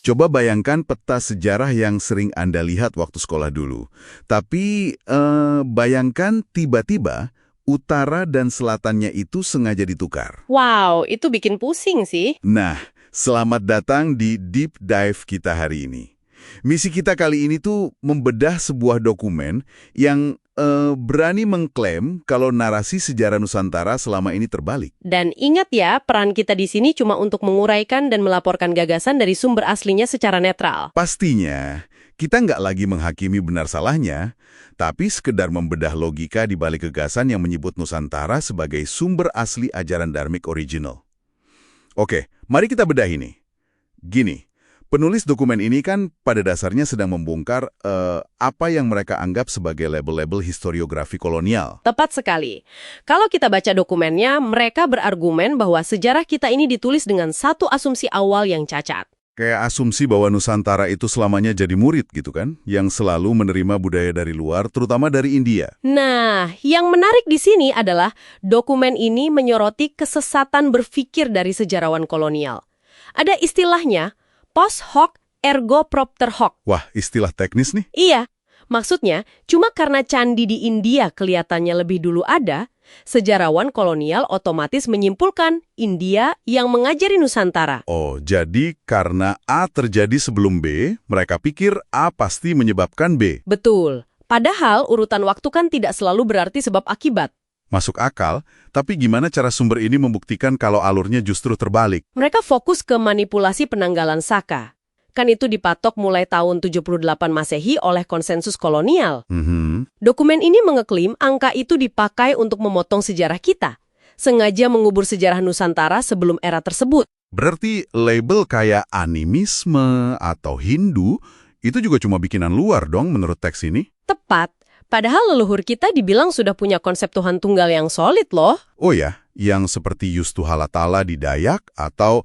Coba bayangkan peta sejarah yang sering Anda lihat waktu sekolah dulu. Tapi bayangkan tiba-tiba utara dan selatannya itu sengaja ditukar. Wow, itu bikin pusing sih. Nah, selamat datang di Deep Dive kita hari ini. Misi kita kali ini tuh membedah sebuah dokumen yang berani mengklaim kalau narasi sejarah Nusantara selama ini terbalik. Dan ingat ya, peran kita di sini cuma untuk menguraikan dan melaporkan gagasan dari sumber aslinya secara netral. Pastinya, kita nggak lagi menghakimi benar salahnya, tapi sekedar membedah logika di balik gagasan yang menyebut Nusantara sebagai sumber asli ajaran dharmik original. Oke, mari kita bedah ini. Gini, penulis dokumen ini kan pada dasarnya sedang membongkar apa yang mereka anggap sebagai label-label historiografi kolonial. Tepat sekali. Kalau kita baca dokumennya, mereka berargumen bahwa sejarah kita ini ditulis dengan satu asumsi awal yang cacat. Kayak asumsi bahwa Nusantara itu selamanya jadi murid gitu kan, yang selalu menerima budaya dari luar, terutama dari India. Nah, yang menarik di sini adalah dokumen ini menyoroti kesesatan berpikir dari sejarawan kolonial. Ada istilahnya, post hoc ergo propter hoc. Wah, istilah teknis nih. Iya, maksudnya cuma karena candi di India kelihatannya lebih dulu ada, sejarawan kolonial otomatis menyimpulkan India yang mengajari Nusantara. Oh, jadi karena A terjadi sebelum B, mereka pikir A pasti menyebabkan B. Betul. Padahal urutan waktu kan tidak selalu berarti sebab akibat. Masuk akal, tapi gimana cara sumber ini membuktikan kalau alurnya justru terbalik? Mereka fokus ke manipulasi penanggalan Saka. Kan itu dipatok mulai tahun 78 Masehi oleh konsensus kolonial. Dokumen ini mengeklaim angka itu dipakai untuk memotong sejarah kita. Sengaja mengubur sejarah Nusantara sebelum era tersebut. Berarti label kayak animisme atau Hindu itu juga cuma bikinan luar dong menurut teks ini? Tepat. Padahal leluhur kita dibilang sudah punya konsep Tuhan Tunggal yang solid loh. Oh ya, yang seperti Yustuhalatala di Dayak atau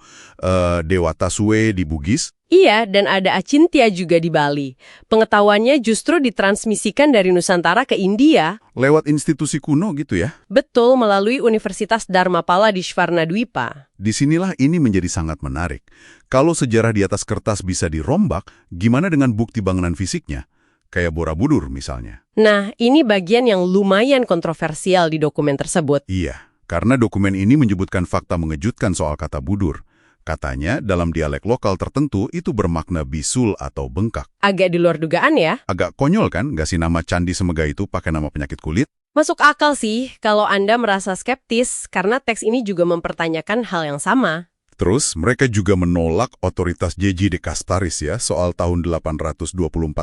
Dewata Sue di Bugis? Iya, dan ada Acintya juga di Bali. Pengetahuannya justru ditransmisikan dari Nusantara ke India. Lewat institusi kuno gitu ya? Betul, melalui Universitas Dharmapala di Swarnadwipa. Disinilah ini menjadi sangat menarik. Kalau sejarah di atas kertas bisa dirombak, gimana dengan bukti bangunan fisiknya? Kayak Borobudur misalnya. Nah, ini bagian yang lumayan kontroversial di dokumen tersebut. Iya, karena dokumen ini menyebutkan fakta mengejutkan soal kata budur. Katanya, dalam dialek lokal tertentu itu bermakna bisul atau bengkak. Agak di luar dugaan ya. Agak konyol kan, nggak sih nama Candi Semega itu pakai nama penyakit kulit? Masuk akal sih kalau Anda merasa skeptis, karena teks ini juga mempertanyakan hal yang sama. Terus, mereka juga menolak otoritas J.J. de Castaris ya, soal tahun 824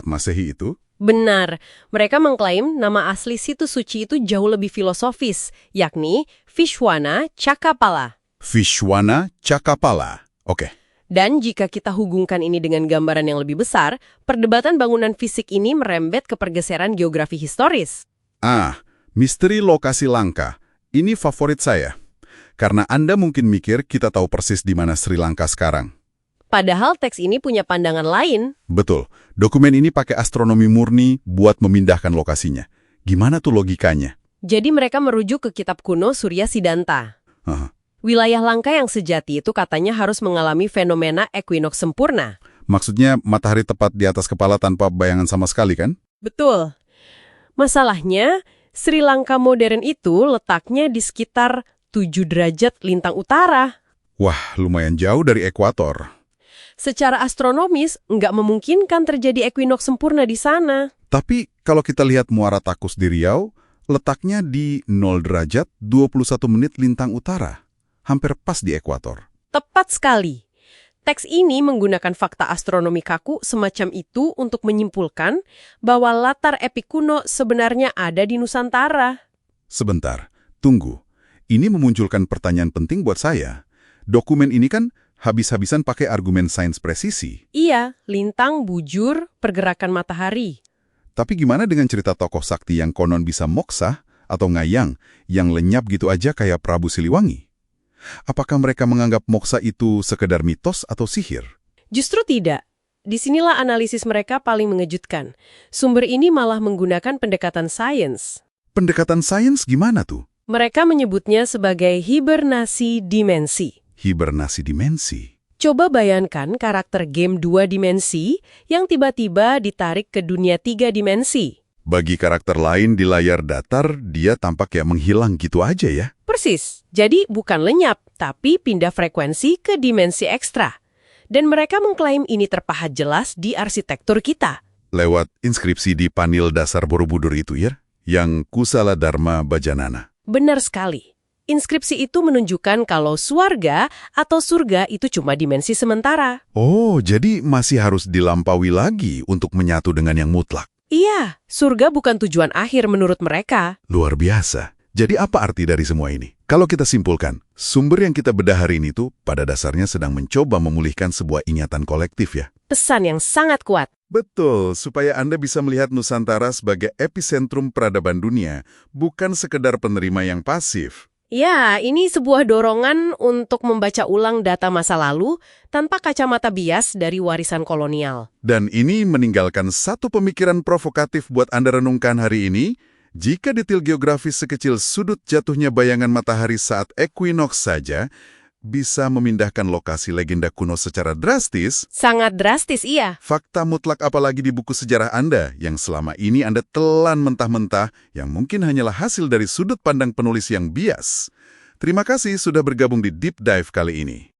Masehi itu. Benar, mereka mengklaim nama asli situs suci itu jauh lebih filosofis, yakni Vishwana Cakapala. Vishwana Cakapala, oke. Dan jika kita hubungkan ini dengan gambaran yang lebih besar, perdebatan bangunan fisik ini merembet ke pergeseran geografi historis. Misteri lokasi langka. Ini favorit saya. Karena Anda mungkin mikir kita tahu persis di mana Sri Lanka sekarang. Padahal teks ini punya pandangan lain. Betul. Dokumen ini pakai astronomi murni buat memindahkan lokasinya. Gimana tuh logikanya? Jadi mereka merujuk ke kitab kuno Surya Siddhanta. Wilayah langka yang sejati itu katanya harus mengalami fenomena ekuinoks sempurna. Maksudnya matahari tepat di atas kepala tanpa bayangan sama sekali kan? Betul. Masalahnya, Sri Lanka modern itu letaknya di sekitar 7 derajat lintang utara. Wah, lumayan jauh dari ekuator. Secara astronomis, nggak memungkinkan terjadi ekuinoks sempurna di sana. Tapi kalau kita lihat Muara Takus di Riau, letaknya di 0 derajat 21 menit lintang utara. Hampir pas di ekuator. Tepat sekali. Teks ini menggunakan fakta astronomi kaku semacam itu untuk menyimpulkan bahwa latar epi kuno sebenarnya ada di Nusantara. Sebentar, tunggu. Ini memunculkan pertanyaan penting buat saya. Dokumen ini kan habis-habisan pakai argumen sains presisi. Iya, lintang, bujur, pergerakan matahari. Tapi gimana dengan cerita tokoh sakti yang konon bisa moksa atau ngayang, yang lenyap gitu aja kayak Prabu Siliwangi? Apakah mereka menganggap moksa itu sekedar mitos atau sihir? Justru tidak. Disinilah analisis mereka paling mengejutkan. Sumber ini malah menggunakan pendekatan sains. Pendekatan sains gimana tuh? Mereka menyebutnya sebagai hibernasi dimensi. Hibernasi dimensi? Coba bayangkan karakter game 2 dimensi yang tiba-tiba ditarik ke dunia 3 dimensi. Bagi karakter lain di layar datar, dia tampak menghilang gitu aja ya. Persis. Jadi bukan lenyap, tapi pindah frekuensi ke dimensi ekstra. Dan mereka mengklaim ini terpahat jelas di arsitektur kita. Lewat inskripsi di panel dasar Borobudur itu ya, yang Kusala Dharma Bhajanana. Benar sekali. Inskripsi itu menunjukkan kalau swarga atau surga itu cuma dimensi sementara. Oh, jadi masih harus dilampaui lagi untuk menyatu dengan yang mutlak. Iya, surga bukan tujuan akhir menurut mereka. Luar biasa. Jadi apa arti dari semua ini? Kalau kita simpulkan, sumber yang kita bedah hari ini tuh pada dasarnya sedang mencoba memulihkan sebuah ingatan kolektif ya. Pesan yang sangat kuat. Betul, supaya Anda bisa melihat Nusantara sebagai epicentrum peradaban dunia, bukan sekedar penerima yang pasif. Ya, ini sebuah dorongan untuk membaca ulang data masa lalu tanpa kacamata bias dari warisan kolonial. Dan ini meninggalkan satu pemikiran provokatif buat Anda renungkan hari ini. Jika detail geografis sekecil sudut jatuhnya bayangan matahari saat ekuinoks saja bisa memindahkan lokasi legenda kuno secara drastis, Sangat drastis, iya. fakta mutlak apalagi di buku sejarah Anda yang selama ini Anda telan mentah-mentah yang mungkin hanyalah hasil dari sudut pandang penulis yang bias. Terima kasih sudah bergabung di Deep Dive kali ini.